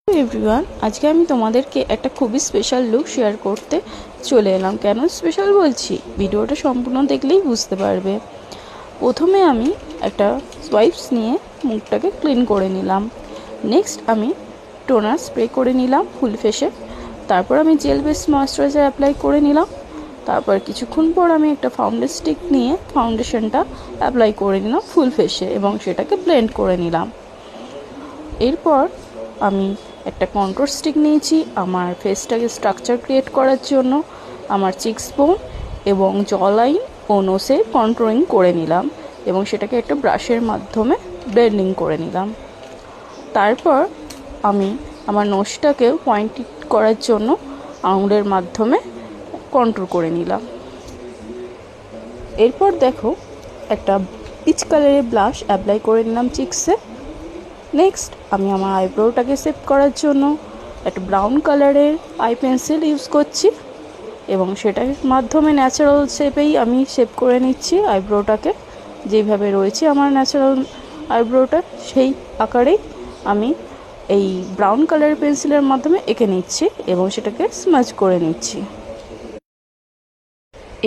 Everyone, আজকে আমি তোমাদেরকে একটা খুবই স্পেশাল লুক শেয়ার করতে চলে এলাম। কেন স্পেশাল বলছি, ভিডিওটা সম্পূর্ণ দেখলেই বুঝতে পারবে। প্রথমে আমি একটা ওয়াইপস নিয়ে মুখটাকে ক্লিন করে নিলাম। নেক্সট আমি টোনার স্প্রে করে নিলাম ফুল ফেসে। তারপর আমি জেল বেস ময়েশ্চারাইজার অ্যাপ্লাই করে নিলাম। তারপর কিছুক্ষণ পর আমি একটা ফাউন্ডেশন স্টিক নিয়ে ফাউন্ডেশনটা অ্যাপ্লাই করে নিলাম ফুল ফেসে এবং সেটাকে ব্লেন্ড করে নিলাম। এরপর আমি একটা কন্ট্রোল স্টিক নিয়েছি আমার ফেসটাকে স্ট্রাকচার ক্রিয়েট করার জন্য। আমার চিকস বোন এবং জ লাইন ও নোসে কন্ট্রোলিং করে নিলাম এবং সেটাকে একটা ব্রাশের মাধ্যমে ব্লেন্ডিং করে নিলাম। তারপর আমি আমার নোসটাকে পয়েন্টেড করার জন্য আঙুলের মাধ্যমে কন্ট্রোল করে নিলাম। এরপর দেখো একটা পিচ কালারের ব্লাশ অ্যাপ্লাই করে নিলাম চিকসে। নেক্সট আমি আমার আইব্রোটাকে শেপ করার জন্য একটা ব্রাউন কালারের আই পেন্সিল ইউজ করছি এবং সেটার মাধ্যমে ন্যাচারাল শেপেই আমি শেপ করে নিচ্ছি আইব্রোটাকে। যেভাবে রয়েছে আমার ন্যাচারাল আইব্রোটা সেই আকারেই আমি এই ব্রাউন কালারের পেন্সিলের মাধ্যমে এঁকে নিচ্ছি এবং সেটাকে স্মাচ করে নিচ্ছি।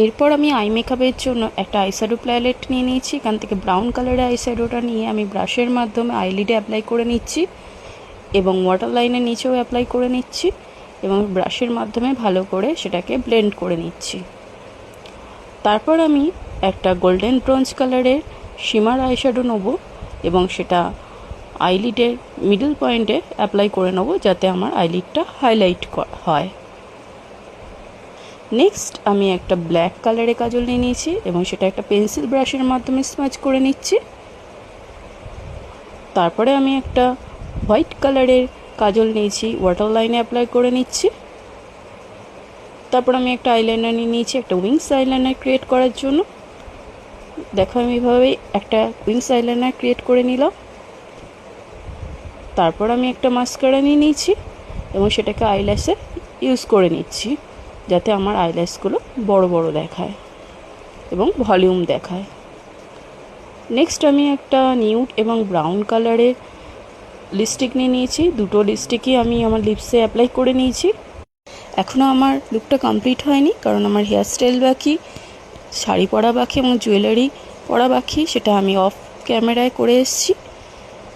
এরপর আমি আই মেকআপের জন্য একটা আইশ্যাডো প্যালেট নিয়ে নিয়েছি। এখান থেকে ব্রাউন কালারের আইশ্যাডোটা নিয়ে আমি ব্রাশের মাধ্যমে আইলিডে অ্যাপ্লাই করে নিচ্ছি এবং ওয়াটার লাইনের নিচেও অ্যাপ্লাই করে নিচ্ছি এবং ব্রাশের মাধ্যমে ভালো করে সেটাকে ব্লেন্ড করে নিচ্ছি। তারপর আমি একটা গোল্ডেন ব্রোঞ্জ কালারের শিমার আইশ্যাডো নেব এবং সেটা আইলিডের মিডল পয়েন্টে অ্যাপ্লাই করে নেব যাতে আমার আইলিডটা হাইলাইট হয়। নেক্সট আমি একটা ব্ল্যাক কালারের কাজল নিয়ে নিয়েছি এবং সেটা একটা পেন্সিল ব্রাশের মাধ্যমে স্মাচ করে নিচ্ছি। তারপরে আমি একটা হোয়াইট কালারের কাজল নিয়েছি, ওয়াটার লাইনে অ্যাপ্লাই করে নিচ্ছি। তারপর আমি একটা আইলাইনার নিয়ে নিয়েছি একটা উইংস আইলাইনার ক্রিয়েট করার জন্য। দেখো আমি এভাবেই একটা উইংস আইলাইনার ক্রিয়েট করে নিলাম। তারপর আমি একটা মাস্কারা নিয়ে নিয়েছি এবং সেটাকে আইল্যাশে ইউজ করে নিচ্ছি যাতে আমার আইল্যাশগুলো বড় বড় দেখায় এবং ভলিউম দেখায়। নেক্সট আমি একটা নিউড এবং ব্রাউন কালারের লিপস্টিক নিয়ে নিয়েছি। দুটো লিপস্টিকই আমি আমার লিপসে অ্যাপ্লাই করে নিয়েছি। এখনও আমার লুকটা কমপ্লিট হয়নি কারণ আমার হেয়ারস্টাইল বাকি, শাড়ি পরা বাকি এবং জুয়েলারি পরা বাকি। সেটা আমি অফ ক্যামেরায় করে এসেছি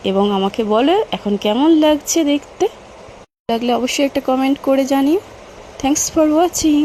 এবং আমাকে বলে এখন কেমন লাগছে দেখতে। লাগলে অবশ্যই একটা কমেন্ট করে জানিও। Thanks for watching.